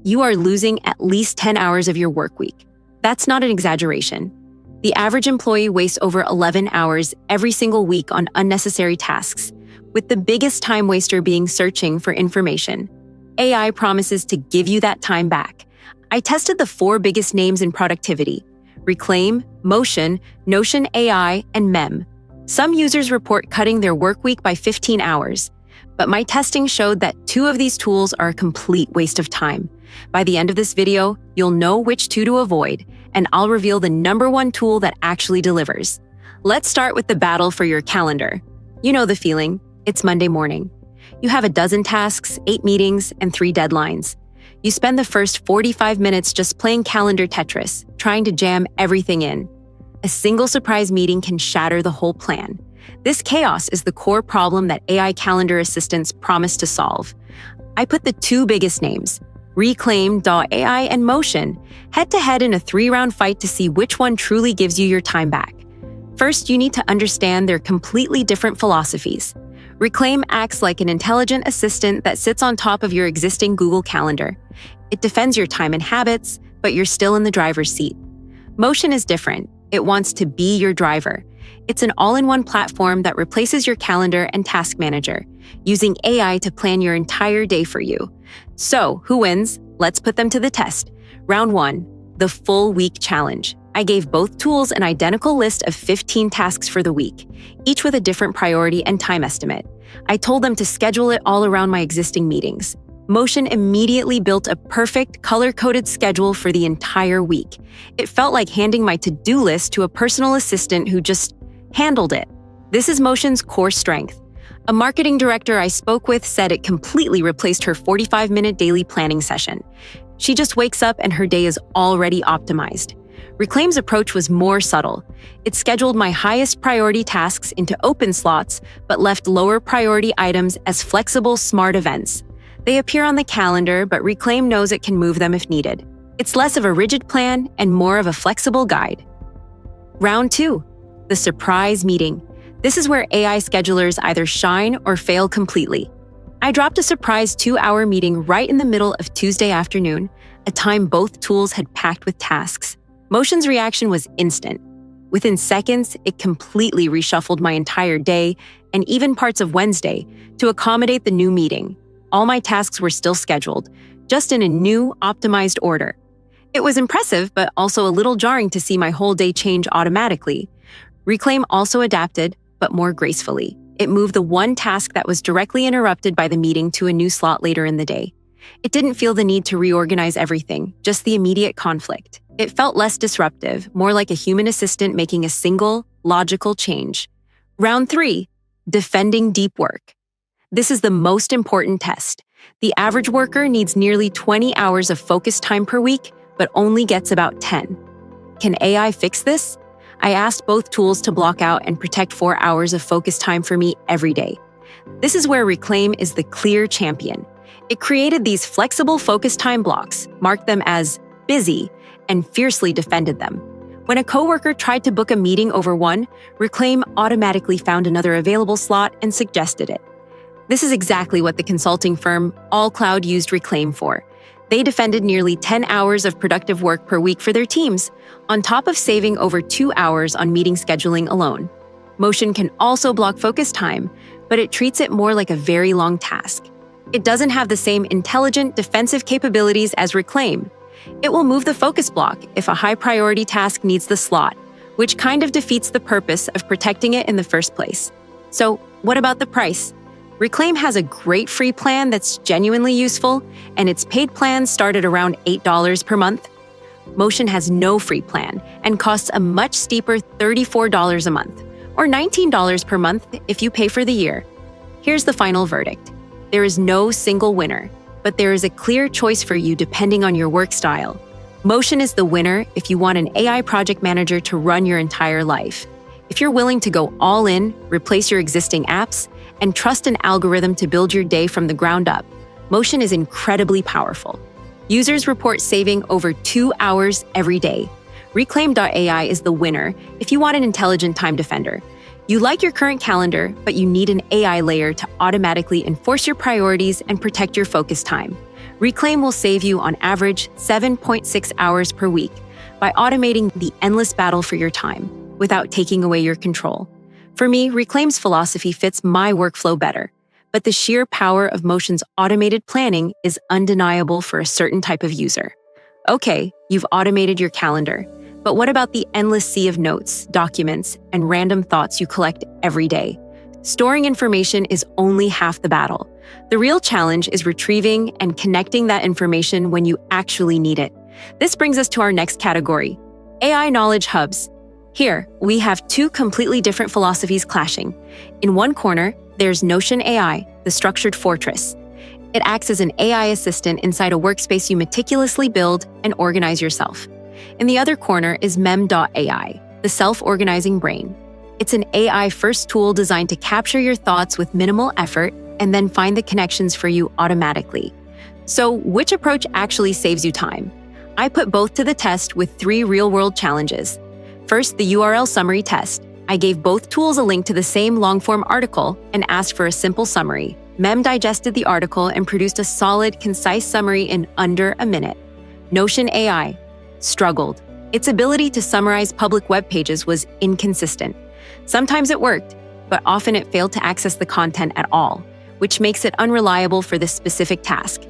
you are losing at least 10 hours of your work week. That's not an exaggeration. The average employee wastes over 11 hours every single week on unnecessary tasks, with the biggest time waster being searching for information. AI promises to give you that time back. I tested the 4 biggest names in productivity: Reclaim, Motion, Notion AI, and Mem. Some users report cutting their work week by 15 hours, but my testing showed that 2 of these tools are a complete waste of time. By the end of this video, you'll know which 2 to avoid, and I'll reveal the #1 tool that actually delivers. Let's start with the battle for your calendar. You know the feeling. It's Monday morning. You have a dozen tasks, 8 meetings, and 3 deadlines. You spend the first 45 minutes just playing calendar Tetris, trying to jam everything in. A single surprise meeting can shatter the whole plan. This chaos is the core problem that AI calendar assistants promise to solve. I put the 2 biggest names, Reclaim.ai and Motion, head-to-head in a 3-round fight to see which one truly gives you your time back. First, you need to understand their completely different philosophies. Reclaim acts like an intelligent assistant that sits on top of your existing Google Calendar. It defends your time and habits, but you're still in the driver's seat. Motion is different. It wants to be your driver. It's an all-in-one platform that replaces your calendar and task manager, using AI to plan your entire day for you. So, who wins? Let's put them to the test. Round 1, the full week challenge. I gave both tools an identical list of 15 tasks for the week, each with a different priority and time estimate. I told them to schedule it all around my existing meetings. Motion immediately built a perfect, color-coded schedule for the entire week. It felt like handing my to-do list to a personal assistant who just handled it. This is Motion's core strength. A marketing director I spoke with said it completely replaced her 45-minute daily planning session. She just wakes up and her day is already optimized. Reclaim's approach was more subtle. It scheduled my highest priority tasks into open slots, but left lower priority items as flexible, smart events. They appear on the calendar, but Reclaim knows it can move them if needed. It's less of a rigid plan and more of a flexible guide. Round 2, the surprise meeting. This is where AI schedulers either shine or fail completely. I dropped a surprise 2-hour meeting right in the middle of Tuesday afternoon, a time both tools had packed with tasks. Motion's reaction was instant. Within seconds, it completely reshuffled my entire day and even parts of Wednesday to accommodate the new meeting. All my tasks were still scheduled, just in a new, optimized order. It was impressive, but also a little jarring to see my whole day change automatically. Reclaim also adapted, but more gracefully. It moved the one task that was directly interrupted by the meeting to a new slot later in the day. It didn't feel the need to reorganize everything, just the immediate conflict. It felt less disruptive, more like a human assistant making a single, logical change. Round 3, defending deep work. This is the most important test. The average worker needs nearly 20 hours of focus time per week, but only gets about 10. Can AI fix this? I asked both tools to block out and protect 4 hours of focus time for me every day. This is where Reclaim is the clear champion. It created these flexible focus time blocks, marked them as busy, and fiercely defended them. When a coworker tried to book a meeting over one, Reclaim automatically found another available slot and suggested it. This is exactly what the consulting firm All Cloud used Reclaim for. They defended nearly 10 hours of productive work per week for their teams, on top of saving over 2 hours on meeting scheduling alone. Motion can also block focus time, but it treats it more like a very long task. It doesn't have the same intelligent defensive capabilities as Reclaim. It will move the focus block if a high-priority task needs the slot, which kind of defeats the purpose of protecting it in the first place. So, what about the price? Reclaim has a great free plan that's genuinely useful, and its paid plans start at around $8 per month. Motion has no free plan and costs a much steeper $34 a month, or $19 per month if you pay for the year. Here's the final verdict. There is no single winner, but there is a clear choice for you depending on your work style. Motion is the winner if you want an AI project manager to run your entire life. If you're willing to go all in, replace your existing apps, and trust an algorithm to build your day from the ground up, Motion is incredibly powerful. Users report saving over 2 hours every day. Reclaim.ai is the winner if you want an intelligent time defender. You like your current calendar, but you need an AI layer to automatically enforce your priorities and protect your focus time. Reclaim will save you on average 7.6 hours per week by automating the endless battle for your time without taking away your control. For me, Reclaim's philosophy fits my workflow better, but the sheer power of Motion's automated planning is undeniable for a certain type of user. Okay, you've automated your calendar, but what about the endless sea of notes, documents, and random thoughts you collect every day? Storing information is only half the battle. The real challenge is retrieving and connecting that information when you actually need it. This brings us to our next category, AI knowledge hubs. Here, we have two completely different philosophies clashing. In one corner, there's Notion AI, the structured fortress. It acts as an AI assistant inside a workspace you meticulously build and organize yourself. In the other corner is Mem.ai, the self-organizing brain. It's an AI-first tool designed to capture your thoughts with minimal effort and then find the connections for you automatically. So, which approach actually saves you time? I put both to the test with 3 real-world challenges. First, the URL summary test. I gave both tools a link to the same long-form article and asked for a simple summary. Mem digested the article and produced a solid, concise summary in under a minute. Notion AI struggled. Its ability to summarize public web pages was inconsistent. Sometimes it worked, but often it failed to access the content at all, which makes it unreliable for this specific task.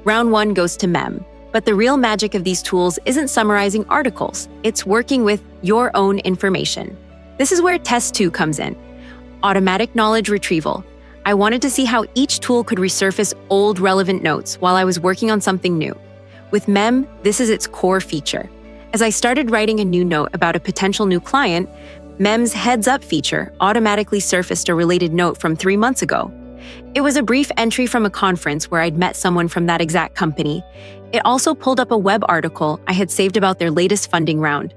Round 1 goes to Mem. But the real magic of these tools isn't summarizing articles, it's working with your own information. This is where Test 2 comes in. Automatic knowledge retrieval. I wanted to see how each tool could resurface old relevant notes while I was working on something new. With Mem, this is its core feature. As I started writing a new note about a potential new client, Mem's Heads Up feature automatically surfaced a related note from 3 months ago. It was a brief entry from a conference where I'd met someone from that exact company. It also pulled up a web article I had saved about their latest funding round.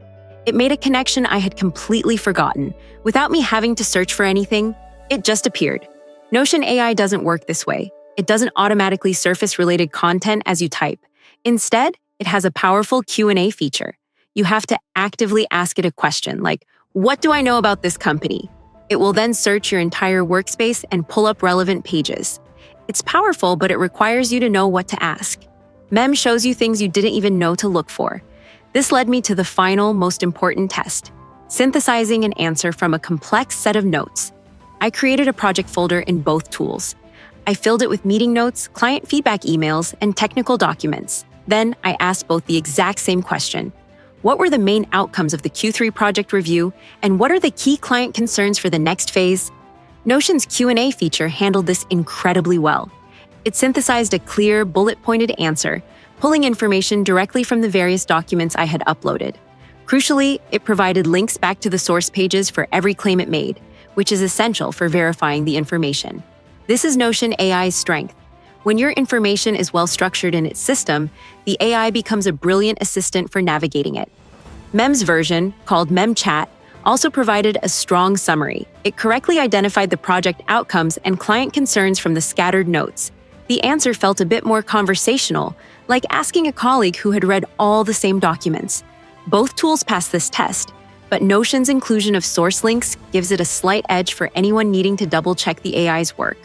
It made a connection I had completely forgotten. Without me having to search for anything, it just appeared. Notion AI doesn't work this way. It doesn't automatically surface related content as you type. Instead, it has a powerful Q&A feature. You have to actively ask it a question like, "What do I know about this company?" It will then search your entire workspace and pull up relevant pages. It's powerful, but it requires you to know what to ask. Mem shows you things you didn't even know to look for. This led me to the final, most important test, synthesizing an answer from a complex set of notes. I created a project folder in both tools. I filled it with meeting notes, client feedback emails, and technical documents. Then I asked both the exact same question. What were the main outcomes of the Q3 project review, and what are the key client concerns for the next phase? Notion's Q&A feature handled this incredibly well. It synthesized a clear, bullet-pointed answer, pulling information directly from the various documents I had uploaded. Crucially, it provided links back to the source pages for every claim it made, which is essential for verifying the information. This is Notion AI's strength. When your information is well structured in its system, the AI becomes a brilliant assistant for navigating it. Mem's version, called MemChat, also provided a strong summary. It correctly identified the project outcomes and client concerns from the scattered notes. The answer felt a bit more conversational, like asking a colleague who had read all the same documents. Both tools passed this test, but Notion's inclusion of source links gives it a slight edge for anyone needing to double-check the AI's work.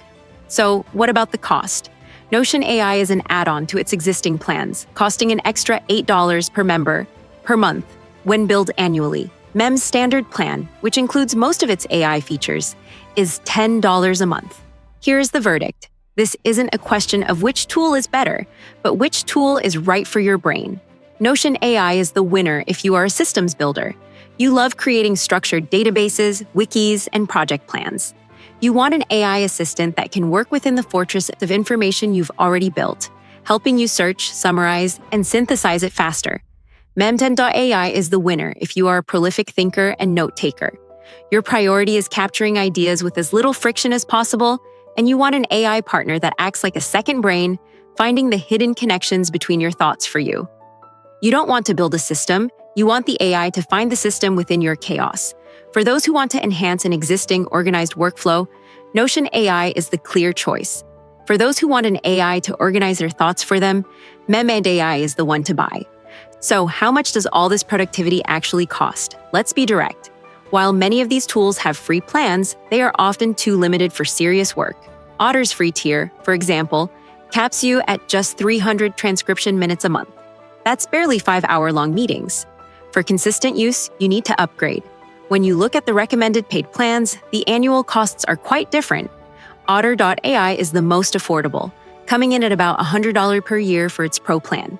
So, what about the cost? Notion AI is an add-on to its existing plans, costing an extra $8 per member per month when billed annually. Mem's standard plan, which includes most of its AI features, is $10 a month. Here's the verdict. This isn't a question of which tool is better, but which tool is right for your brain. Notion AI is the winner if you are a systems builder. You love creating structured databases, wikis, and project plans. You want an AI assistant that can work within the fortress of information you've already built, helping you search, summarize, and synthesize it faster. Mem.ai is the winner if you are a prolific thinker and note-taker. Your priority is capturing ideas with as little friction as possible, and you want an AI partner that acts like a second brain, finding the hidden connections between your thoughts for you. You don't want to build a system, you want the AI to find the system within your chaos. For those who want to enhance an existing organized workflow, Notion AI is the clear choice. For those who want an AI to organize their thoughts for them, Mem.ai is the one to buy. So, how much does all this productivity actually cost? Let's be direct. While many of these tools have free plans, they are often too limited for serious work. Otter's free tier, for example, caps you at just 300 transcription minutes a month. That's barely 5-hour-long meetings. For consistent use, you need to upgrade. When you look at the recommended paid plans, the annual costs are quite different. Otter.ai is the most affordable, coming in at about $100 per year for its Pro plan.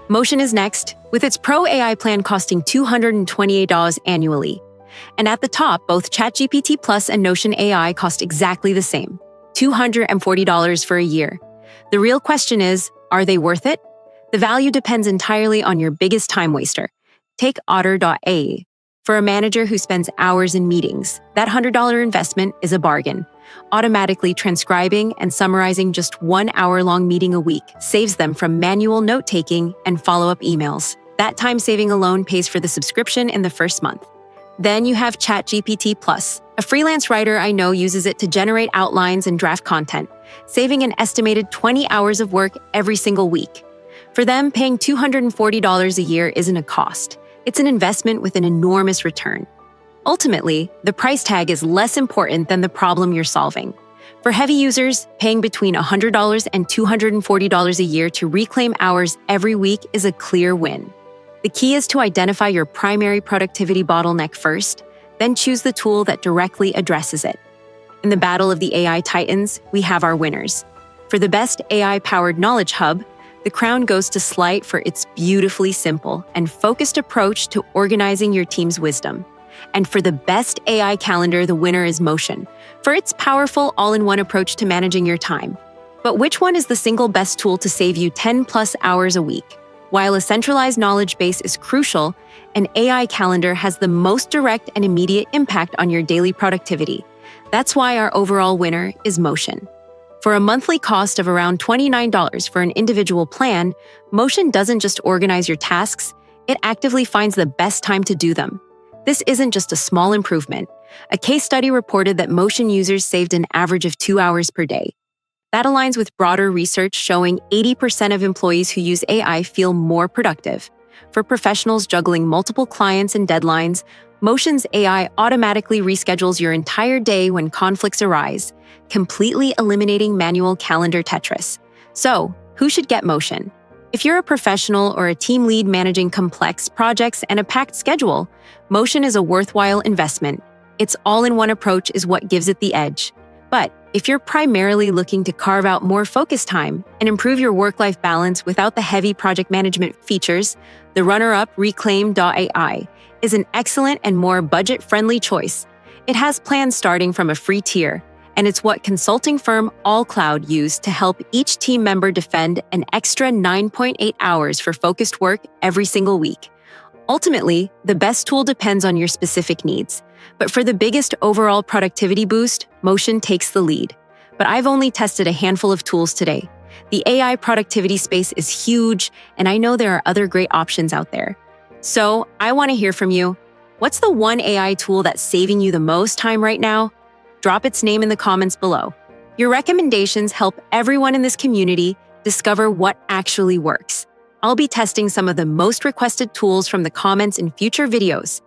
Motion is next, with its Pro AI plan costing $228 annually. And at the top, both ChatGPT Plus and Notion AI cost exactly the same, $240 for a year. The real question is, are they worth it? The value depends entirely on your biggest time waster. Take Otter.ai. For a manager who spends hours in meetings, that $100 investment is a bargain. Automatically transcribing and summarizing just 1 hour-long meeting a week saves them from manual note-taking and follow-up emails. That time saving alone pays for the subscription in the first month. Then you have ChatGPT Plus. A freelance writer I know uses it to generate outlines and draft content, saving an estimated 20 hours of work every single week. For them, paying $240 a year isn't a cost. It's an investment with an enormous return. Ultimately, the price tag is less important than the problem you're solving. For heavy users, paying between $100 and $240 a year to reclaim hours every week is a clear win. The key is to identify your primary productivity bottleneck first, then choose the tool that directly addresses it. In the battle of the AI titans, we have our winners. For the best AI-powered knowledge hub, the crown goes to Slight for its beautifully simple and focused approach to organizing your team's wisdom. And for the best AI calendar, the winner is Motion, for its powerful all-in-one approach to managing your time. But which one is the single best tool to save you 10+ hours a week? While a centralized knowledge base is crucial, an AI calendar has the most direct and immediate impact on your daily productivity. That's why our overall winner is Motion. For a monthly cost of around $29 for an individual plan, Motion doesn't just organize your tasks, it actively finds the best time to do them. This isn't just a small improvement. A case study reported that Motion users saved an average of 2 hours per day. That aligns with broader research showing 80% of employees who use AI feel more productive. For professionals juggling multiple clients and deadlines, Motion's AI automatically reschedules your entire day when conflicts arise, completely eliminating manual calendar Tetris. So, who should get Motion? If you're a professional or a team lead managing complex projects and a packed schedule, Motion is a worthwhile investment. Its all-in-one approach is what gives it the edge. But if you're primarily looking to carve out more focus time and improve your work-life balance without the heavy project management features, the runner-up Reclaim.ai is an excellent and more budget-friendly choice. It has plans starting from a free tier, and it's what consulting firm AllCloud used to help each team member defend an extra 9.8 hours for focused work every single week. Ultimately, the best tool depends on your specific needs. But for the biggest overall productivity boost, Motion takes the lead. But I've only tested a handful of tools today. The AI productivity space is huge, and I know there are other great options out there. So, I want to hear from you. What's the one AI tool that's saving you the most time right now? Drop its name in the comments below. Your recommendations help everyone in this community discover what actually works. I'll be testing some of the most requested tools from the comments in future videos.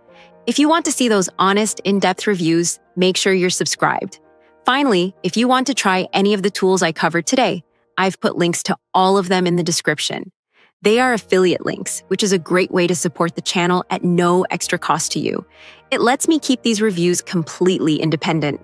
If you want to see those honest, in-depth reviews, make sure you're subscribed. Finally, if you want to try any of the tools I covered today, I've put links to all of them in the description. They are affiliate links, which is a great way to support the channel at no extra cost to you. It lets me keep these reviews completely independent.